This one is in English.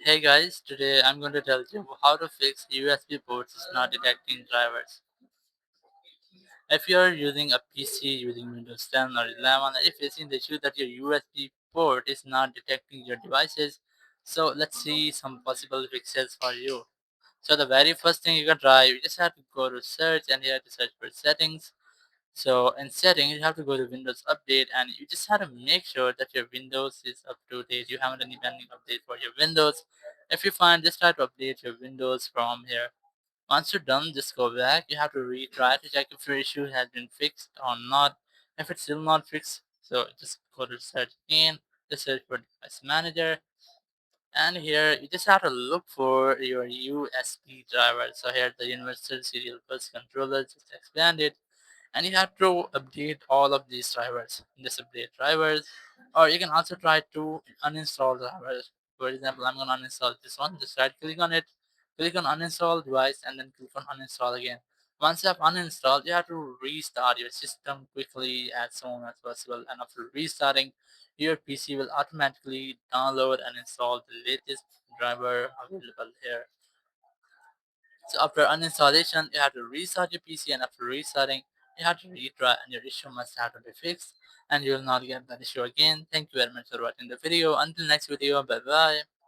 Hey guys, today I'm going to tell you how to fix USB ports not detecting drivers. If you're using a PC using Windows 10 or 11 and you're facing the issue that your USB port is not detecting your devices, so let's see some possible fixes for you. So the very first thing you can try, you just have to go to search and you have to search for settings. So in settings, you have to go to Windows Update and you just have to make sure that your Windows is up to date. You haven't any pending update for your Windows. If you find, just try to update your Windows from here. Once you're done, just go back. You have to retry to check if your issue has been fixed or not. If it's still not fixed, so just go to search again. Just search for Device Manager. And here you just have to look for your USB driver. So here the Universal Serial Bus Controller just expanded and you have to update all of these drivers. Just update drivers, or you can also try to uninstall drivers. For example, I'm gonna uninstall this one. Just right click on it, click on uninstall device, and then click on uninstall again. Once you have uninstalled, you have to restart your system quickly as soon as possible. And after restarting, your PC will automatically download and install the latest driver available here. So after uninstallation, you have to restart your PC, and after restarting, you have to retry, and your issue must have to be fixed, and you will not get that issue again. Thank you very much for watching the video. Until next video, bye bye.